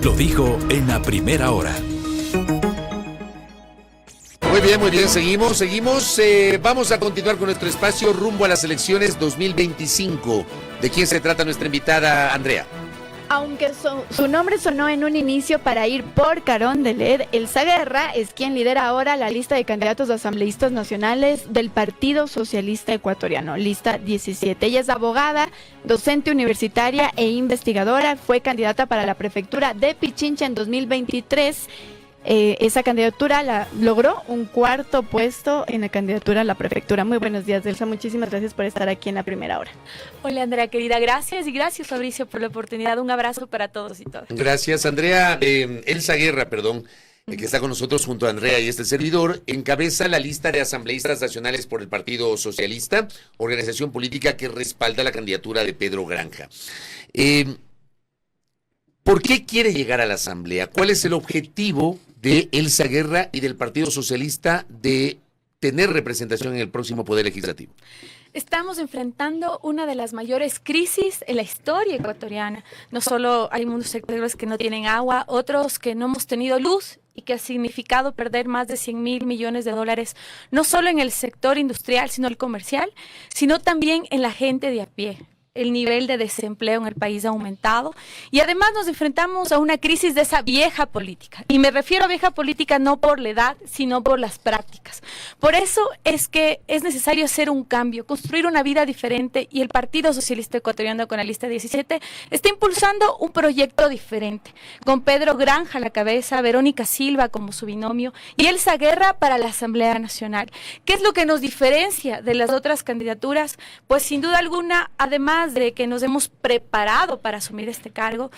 Lo dijo en la primera hora. Muy bien, seguimos. Vamos a continuar con nuestro espacio rumbo a las elecciones 2025. ¿De quién se trata nuestra invitada, Andrea? Aunque su nombre sonó en un inicio para ir por Carondelet, Elsa Guerra es quien lidera ahora la lista de candidatos a asambleístas nacionales del Partido Socialista Ecuatoriano, lista 17. Ella es abogada, docente universitaria e investigadora. Fue candidata para la prefectura de Pichincha en 2023. Esa candidatura la logró un cuarto puesto en la candidatura a la prefectura. Muy buenos días, Elsa. Muchísimas gracias por estar aquí en la primera hora. Hola, Andrea, querida. Gracias y gracias, Fabricio, por la oportunidad. Un abrazo para todos y todas. Gracias, Andrea. Elsa Guerra, que está con nosotros junto a Andrea y este servidor, encabeza la lista de asambleístas nacionales por el Partido Socialista, organización política que respalda la candidatura de Pedro Granja. ¿Por qué quiere llegar a la asamblea? ¿Cuál es el objetivo de Elsa Guerra y del Partido Socialista de tener representación en el próximo Poder Legislativo? Estamos enfrentando una de las mayores crisis en la historia ecuatoriana. No solo hay muchos sectores que no tienen agua, otros que no hemos tenido luz y que ha significado perder más de 100.000 millones de dólares, no solo en el sector industrial, sino el comercial, sino también en la gente de a pie. El nivel de desempleo en el país ha aumentado y además nos enfrentamos a una crisis de esa vieja política. Y me refiero a vieja política no por la edad, sino por las prácticas. Por eso es que es necesario hacer un cambio, construir una vida diferente, y el Partido Socialista Ecuatoriano, con la lista 17, está impulsando un proyecto diferente, con Pedro Granja a la cabeza, Verónica Silva como su binomio y Elsa Guerra para la Asamblea Nacional. ¿Qué es lo que nos diferencia de las otras candidaturas? Pues sin duda alguna, además de que nos hemos preparado para asumir este cargo,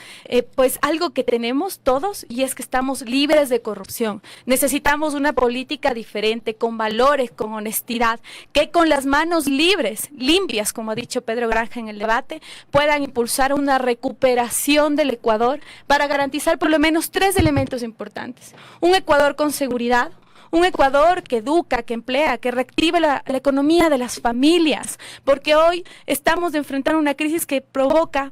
pues algo que tenemos todos, y es que estamos libres de corrupción. Necesitamos una política diferente, con valores, con honestidad, que con las manos libres, limpias, como ha dicho Pedro Granja en el debate, puedan impulsar una recuperación del Ecuador para garantizar por lo menos 3 elementos importantes. Un Ecuador con seguridad, un Ecuador que educa, que emplea, que reactive la economía de las familias, porque hoy estamos de enfrentar una crisis que provoca,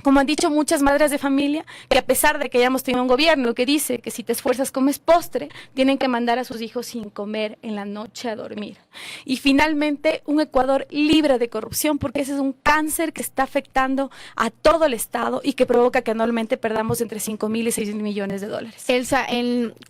como han dicho muchas madres de familia, que a pesar de que hayamos tenido un gobierno que dice que si te esfuerzas comes postre, tienen que mandar a sus hijos sin comer en la noche a dormir. Y finalmente, un Ecuador libre de corrupción, porque ese es un cáncer que está afectando a todo el Estado y que provoca que anualmente perdamos entre 5.000 y 6.000 millones de dólares. Elsa,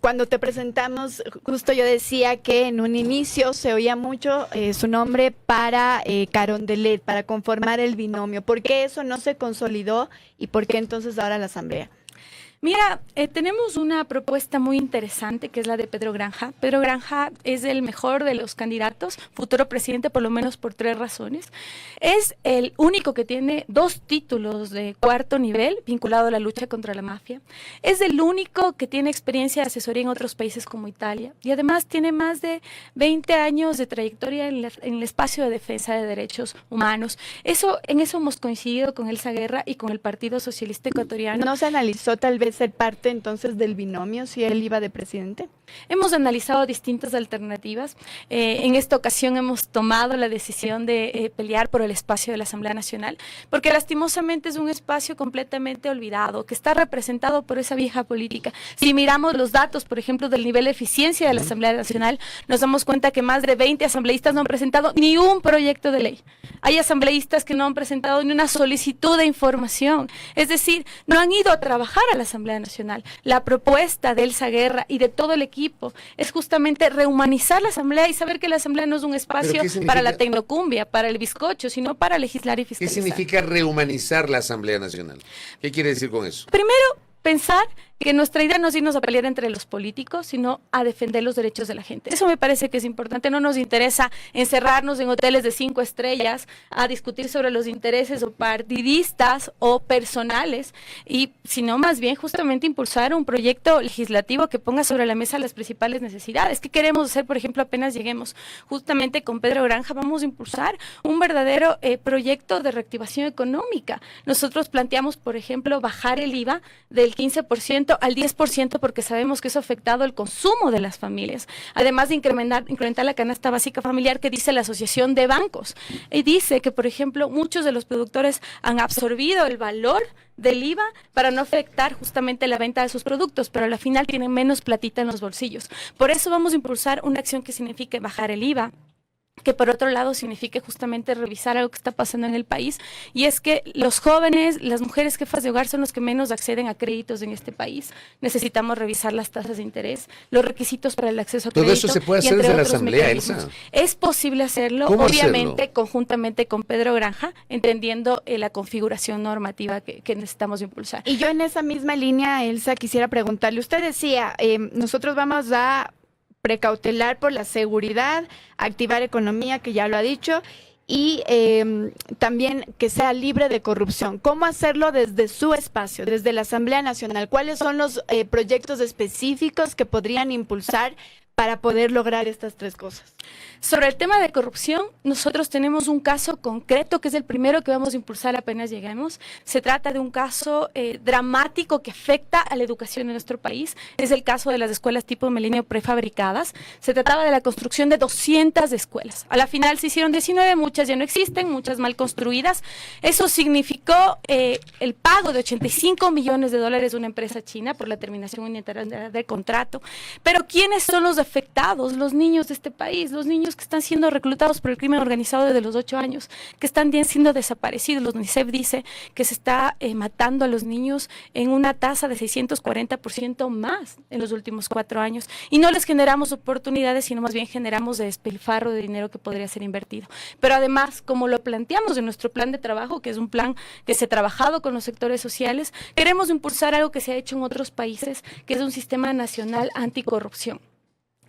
cuando te presentamos, justo yo decía que en un inicio se oía mucho su nombre para Carondelet, para conformar el binomio. ¿Por qué eso no se consolidó? ¿Y por qué entonces ahora la asamblea? Mira, tenemos una propuesta muy interesante que es la de Pedro Granja. Pedro Granja es el mejor de los candidatos, futuro presidente, por lo menos por 3 razones. Es el único que tiene 2 títulos de 4º nivel vinculado a la lucha contra la mafia. Es el único que tiene experiencia de asesoría en otros países como Italia, y además tiene más de 20 años de trayectoria en el espacio de defensa de derechos humanos. En eso hemos coincidido con Elsa Guerra y con el Partido Socialista Ecuatoriano. ¿No se analizó tal vez ser parte entonces del binomio si él iba de presidente? Hemos analizado distintas alternativas. En esta ocasión hemos tomado la decisión de pelear por el espacio de la Asamblea Nacional, porque lastimosamente es un espacio completamente olvidado, que está representado por esa vieja política. Si miramos los datos, por ejemplo, del nivel de eficiencia de la Asamblea Nacional, nos damos cuenta que más de 20 asambleístas no han presentado ni un proyecto de ley. Hay asambleístas que no han presentado ni una solicitud de información. Es decir, no han ido a trabajar a la Asamblea Nacional. La propuesta de Elsa Guerra y de todo el equipo es justamente rehumanizar la Asamblea y saber que la Asamblea no es un espacio para la tecnocumbia, para el bizcocho, sino para legislar y fiscalizar. ¿Qué significa rehumanizar la Asamblea Nacional? ¿Qué quiere decir con eso? Primero, pensar que nuestra idea no es irnos a pelear entre los políticos, sino a defender los derechos de la gente. Eso me parece que es importante. No nos interesa encerrarnos en hoteles de 5 estrellas a discutir sobre los intereses o partidistas o personales, sino más bien justamente impulsar un proyecto legislativo que ponga sobre la mesa las principales necesidades. ¿Qué queremos hacer, por ejemplo, apenas lleguemos? Justamente con Pedro Granja vamos a impulsar un verdadero proyecto de reactivación económica. Nosotros planteamos, por ejemplo, bajar el IVA del 15% aumento al 10% porque sabemos que eso ha afectado el consumo de las familias, además de incrementar la canasta básica familiar que dice la Asociación de Bancos. Y dice que, por ejemplo, muchos de los productores han absorbido el valor del IVA para no afectar justamente la venta de sus productos, pero al final tienen menos platita en los bolsillos. Por eso vamos a impulsar una acción que signifique bajar el IVA, que por otro lado signifique justamente revisar algo que está pasando en el país, y es que los jóvenes, las mujeres jefas de hogar son los que menos acceden a créditos en este país. Necesitamos revisar las tasas de interés, los requisitos para el acceso a crédito. Todo eso se puede hacer desde la Asamblea, Elsa. Es posible hacerlo, obviamente, conjuntamente con Pedro Granja, entendiendo la configuración normativa que necesitamos impulsar. Y yo en esa misma línea, Elsa, quisiera preguntarle, usted decía, nosotros vamos a precautelar por la seguridad, activar economía, que ya lo ha dicho, y también que sea libre de corrupción. ¿Cómo hacerlo desde su espacio, desde la Asamblea Nacional? ¿Cuáles son los proyectos específicos que podrían impulsar para poder lograr estas tres cosas? Sobre el tema de corrupción, nosotros tenemos un caso concreto que es el primero que vamos a impulsar apenas lleguemos. Se trata de un caso dramático que afecta a la educación en nuestro país. Es el caso de las escuelas tipo Milenio prefabricadas. Se trataba de la construcción de 200 escuelas. A la final se hicieron 19, muchas ya no existen, muchas mal construidas. Eso significó el pago de $85 millones de una empresa china por la terminación unilateral del contrato. Pero ¿quiénes son los afectados? Los niños de este país, los niños que están siendo reclutados por el crimen organizado desde los 8 años, que están siendo desaparecidos. Los UNICEF dice que se está matando a los niños en una tasa de 640% más en los últimos 4 años. Y no les generamos oportunidades, sino más bien generamos despilfarro de dinero que podría ser invertido. Pero además, como lo planteamos en nuestro plan de trabajo, que es un plan que se ha trabajado con los sectores sociales, queremos impulsar algo que se ha hecho en otros países, que es un sistema nacional anticorrupción.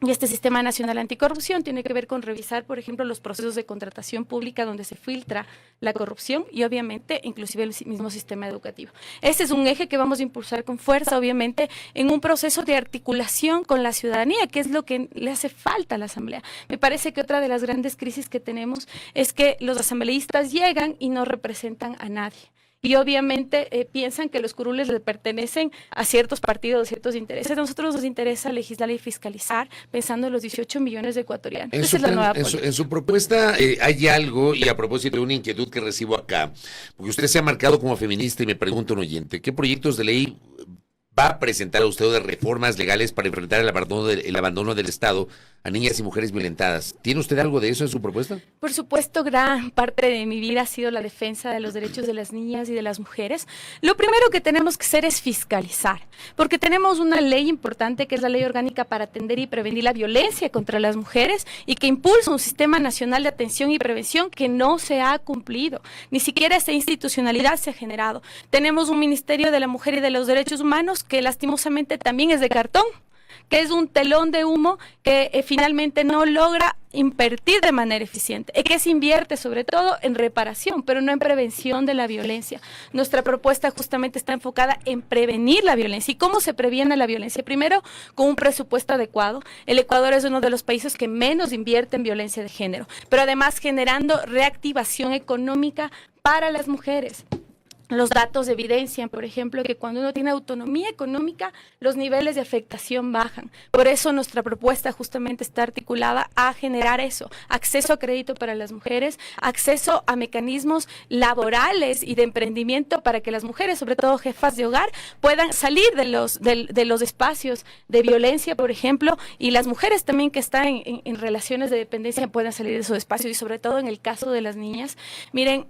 Y este sistema nacional anticorrupción tiene que ver con revisar, por ejemplo, los procesos de contratación pública donde se filtra la corrupción y obviamente inclusive el mismo sistema educativo. Este es un eje que vamos a impulsar con fuerza, obviamente, en un proceso de articulación con la ciudadanía, que es lo que le hace falta a la Asamblea. Me parece que otra de las grandes crisis que tenemos es que los asambleístas llegan y no representan a nadie. Y obviamente piensan que los curules le pertenecen a ciertos partidos, ciertos intereses. A nosotros nos interesa legislar y fiscalizar pensando en los 18 millones de ecuatorianos. Esa es la nueva política. En su propuesta hay algo, y a propósito de una inquietud que recibo acá, porque usted se ha marcado como feminista y me pregunta un oyente, ¿qué proyectos de ley va a presentar a usted de reformas legales para enfrentar el abandono del Estado a niñas y mujeres violentadas? ¿Tiene usted algo de eso en su propuesta? Por supuesto, gran parte de mi vida ha sido la defensa de los derechos de las niñas y de las mujeres. Lo primero que tenemos que hacer es fiscalizar, porque tenemos una ley importante que es la Ley Orgánica para atender y prevenir la violencia contra las mujeres y que impulsa un sistema nacional de atención y prevención que no se ha cumplido. Ni siquiera esa institucionalidad se ha generado. Tenemos un Ministerio de la Mujer y de los Derechos Humanos que lastimosamente también es de cartón, que es un telón de humo que finalmente no logra invertir de manera eficiente, que se invierte sobre todo en reparación, pero no en prevención de la violencia. Nuestra propuesta justamente está enfocada en prevenir la violencia. ¿Y cómo se previene la violencia? Primero, con un presupuesto adecuado. El Ecuador es uno de los países que menos invierte en violencia de género, pero además generando reactivación económica para las mujeres. Los datos evidencian, por ejemplo, que cuando uno tiene autonomía económica, los niveles de afectación bajan. Por eso nuestra propuesta justamente está articulada a generar eso, acceso a crédito para las mujeres, acceso a mecanismos laborales y de emprendimiento para que las mujeres, sobre todo jefas de hogar, puedan salir de los espacios de violencia, por ejemplo, y las mujeres también que están en relaciones de dependencia puedan salir de esos espacios, y sobre todo en el caso de las niñas. Miren,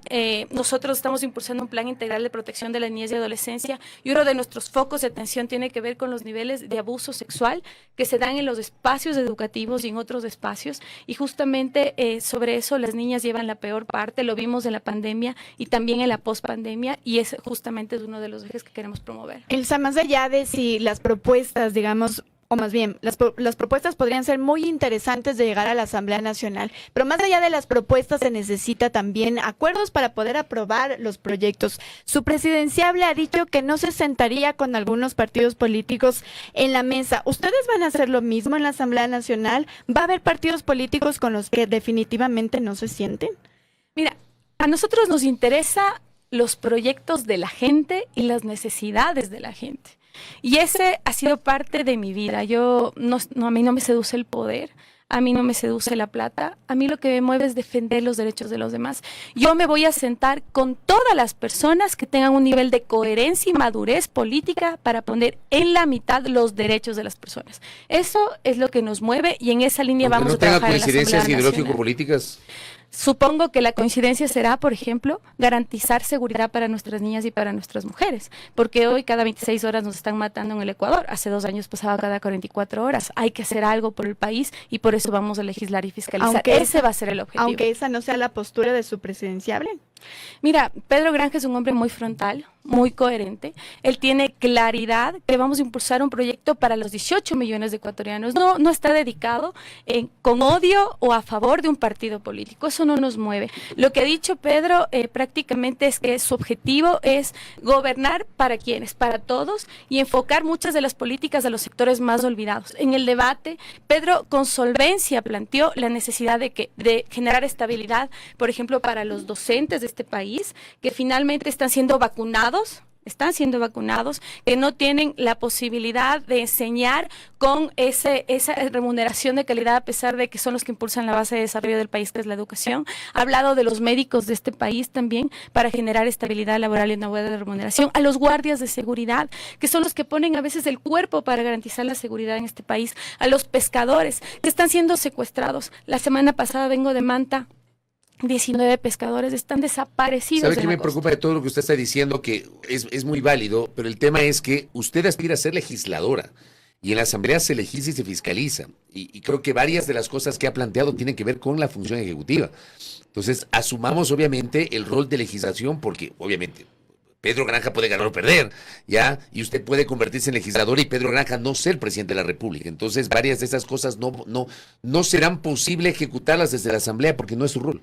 nosotros estamos impulsando un plan integral de protección de la niñez y adolescencia, y uno de nuestros focos de atención tiene que ver con los niveles de abuso sexual que se dan en los espacios educativos y en otros espacios, y justamente sobre eso las niñas llevan la peor parte. Lo vimos en la pandemia y también en la pospandemia, y es justamente uno de los ejes que queremos promover. Elsa, más allá de si las propuestas, digamos, o más bien, las propuestas podrían ser muy interesantes de llegar a la Asamblea Nacional, pero más allá de las propuestas se necesita también acuerdos para poder aprobar los proyectos. Su presidenciable ha dicho que no se sentaría con algunos partidos políticos en la mesa. ¿Ustedes van a hacer lo mismo en la Asamblea Nacional? ¿Va a haber partidos políticos con los que definitivamente no se sienten? Mira, a nosotros nos interesa los proyectos de la gente y las necesidades de la gente. Y ese ha sido parte de mi vida. A mí no me seduce el poder. A mí no me seduce la plata, a mí lo que me mueve es defender los derechos de los demás. Yo me voy a sentar con todas las personas que tengan un nivel de coherencia y madurez política para poner en la mitad los derechos de las personas. Eso es lo que nos mueve y en esa línea vamos a trabajar en la Asamblea Nacional. ¿No tenga coincidencias ideológico-políticas? Supongo que la coincidencia será, por ejemplo, garantizar seguridad para nuestras niñas y para nuestras mujeres, porque hoy cada 26 horas nos están matando en el Ecuador, hace 2 años pasaba cada 44 horas, hay que hacer algo por el país y por eso vamos a legislar y fiscalizar, ese va a ser el objetivo. Aunque esa no sea la postura de su presidenciable. Mira, Pedro Granja es un hombre muy frontal, muy coherente. Él tiene claridad que vamos a impulsar un proyecto para los 18 millones de ecuatorianos. No está dedicado con odio o a favor de un partido político. Eso no nos mueve. Lo que ha dicho Pedro prácticamente es que su objetivo es gobernar para quienes, para todos, y enfocar muchas de las políticas a los sectores más olvidados. En el debate, Pedro con solvencia planteó la necesidad de generar estabilidad, por ejemplo, para los docentes de este país, que finalmente están siendo vacunados, que no tienen la posibilidad de enseñar con esa remuneración de calidad, a pesar de que son los que impulsan la base de desarrollo del país, que es la educación. Ha hablado de los médicos de este país también, para generar estabilidad laboral y una buena remuneración. A los guardias de seguridad, que son los que ponen a veces el cuerpo para garantizar la seguridad en este país. A los pescadores, que están siendo secuestrados. La semana pasada vengo de Manta, 19 pescadores están desaparecidos. ¿Sabe qué me preocupa de todo lo que usted está diciendo? Que es muy válido, pero el tema es que usted aspira a ser legisladora y en la Asamblea se legisla y se fiscaliza. Y creo que varias de las cosas que ha planteado tienen que ver con la función ejecutiva. Entonces, asumamos obviamente el rol de legislación, porque obviamente Pedro Granja puede ganar o perder, ¿ya? Y usted puede convertirse en legislador y Pedro Granja no ser presidente de la República. Entonces, varias de esas cosas no serán posible ejecutarlas desde la Asamblea porque no es su rol.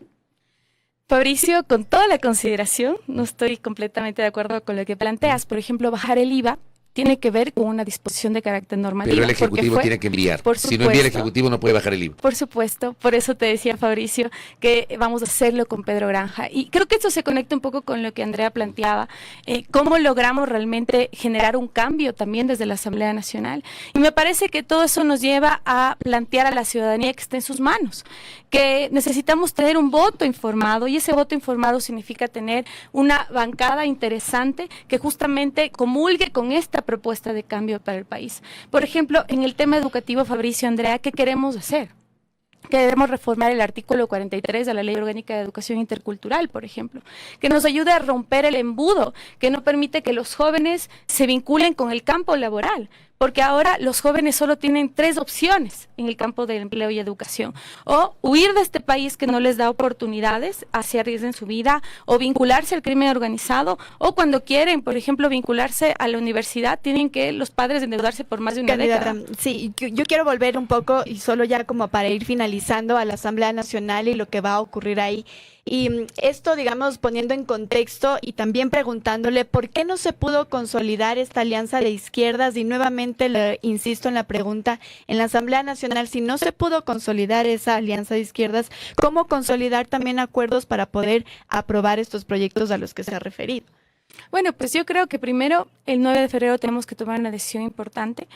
Fabricio, con toda la consideración, no estoy completamente de acuerdo con lo que planteas. Por ejemplo, bajar el IVA tiene que ver con una disposición de carácter normativo. Pero el Ejecutivo tiene que enviar. Si no envía el Ejecutivo no puede bajar el IVA. Por supuesto, por eso te decía, Fabricio, que vamos a hacerlo con Pedro Granja. Y creo que esto se conecta un poco con lo que Andrea planteaba, cómo logramos realmente generar un cambio también desde la Asamblea Nacional. Y me parece que todo eso nos lleva a plantear a la ciudadanía que está en sus manos, que necesitamos tener un voto informado, y ese voto informado significa tener una bancada interesante que justamente comulgue con esta propuesta de cambio para el país. Por ejemplo, en el tema educativo, Fabricio, Andrea, ¿qué queremos hacer? Queremos reformar el artículo 43 de la Ley Orgánica de Educación Intercultural, por ejemplo, que nos ayude a romper el embudo, que no permite que los jóvenes se vinculen con el campo laboral, porque ahora los jóvenes solo tienen 3 opciones en el campo del empleo y educación: o huir de este país que no les da oportunidades, así arriesguen su vida, o vincularse al crimen organizado, o cuando quieren, por ejemplo, vincularse a la universidad, tienen que los padres endeudarse por más de una década. Sí, yo quiero volver un poco, y solo ya como para ir finalizando, a la Asamblea Nacional y lo que va a ocurrir ahí. Y esto, digamos, poniendo en contexto y también preguntándole por qué no se pudo consolidar esta alianza de izquierdas, y nuevamente le insisto en la pregunta, en la Asamblea Nacional, si no se pudo consolidar esa alianza de izquierdas, ¿cómo consolidar también acuerdos para poder aprobar estos proyectos a los que se ha referido? Bueno, pues yo creo que primero, el 9 de febrero tenemos que tomar una decisión importante.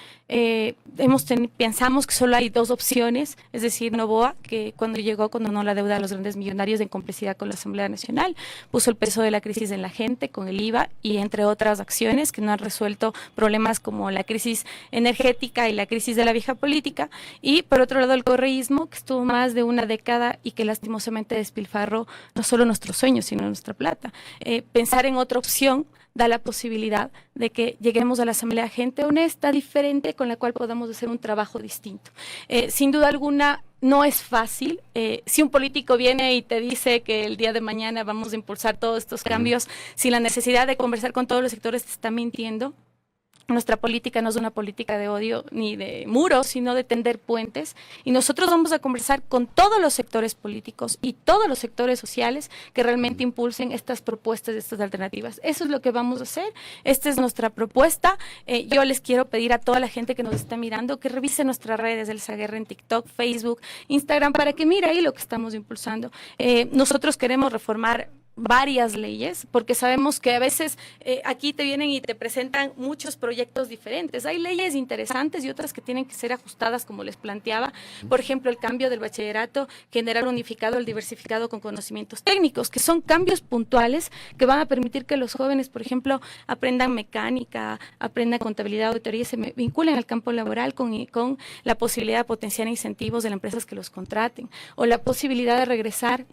Pensamos que solo hay 2 opciones, es decir, Noboa, que cuando condonó la deuda de los grandes millonarios en complicidad con la Asamblea Nacional, puso el peso de la crisis en la gente con el IVA y entre otras acciones que no han resuelto problemas como la crisis energética y la crisis de la vieja política. Y por otro lado, el correísmo, que estuvo más de una década y que lastimosamente despilfarró no solo nuestros sueños, sino nuestra plata. Pensar en otra opción da la posibilidad de que lleguemos a la Asamblea gente honesta, diferente, con la cual podamos hacer un trabajo distinto. Sin duda alguna, no es fácil. Si un político viene y te dice que el día de mañana vamos a impulsar todos estos cambios, sin la necesidad de conversar con todos los sectores, te está mintiendo. Nuestra política no es una política de odio ni de muros, sino de tender puentes. Y nosotros vamos a conversar con todos los sectores políticos y todos los sectores sociales que realmente impulsen estas propuestas, estas alternativas. Eso es lo que vamos a hacer. Esta es nuestra propuesta. Yo les quiero pedir a toda la gente que nos está mirando que revise nuestras redes del Zaguerra en TikTok, Facebook, Instagram, para que mire ahí lo que estamos impulsando. Nosotros queremos reformar varias leyes, porque sabemos que a veces aquí te vienen y te presentan muchos proyectos diferentes. Hay leyes interesantes y otras que tienen que ser ajustadas, como les planteaba. Por ejemplo, el cambio del bachillerato general unificado al diversificado con conocimientos técnicos, que son cambios puntuales que van a permitir que los jóvenes, por ejemplo, aprendan mecánica, aprendan contabilidad, auditoría y se vinculen al campo laboral con la posibilidad de potenciar incentivos de las empresas que los contraten, o la posibilidad de regresar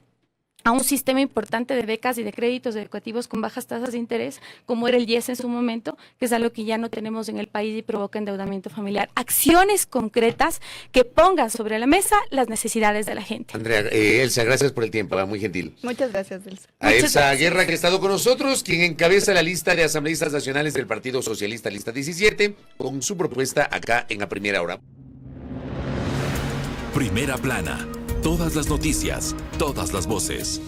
a un sistema importante de becas y de créditos educativos con bajas tasas de interés, como era el IES en su momento, que es algo que ya no tenemos en el país y provoca endeudamiento familiar. Acciones concretas que pongan sobre la mesa las necesidades de la gente. Andrea, Elsa, gracias por el tiempo, muy gentil. Muchas gracias, Elsa. A Elsa Guerra, que ha estado con nosotros, quien encabeza la lista de asambleístas nacionales del Partido Socialista, lista 17, con su propuesta acá en A Primera Hora. Primera plana. Todas las noticias, todas las voces.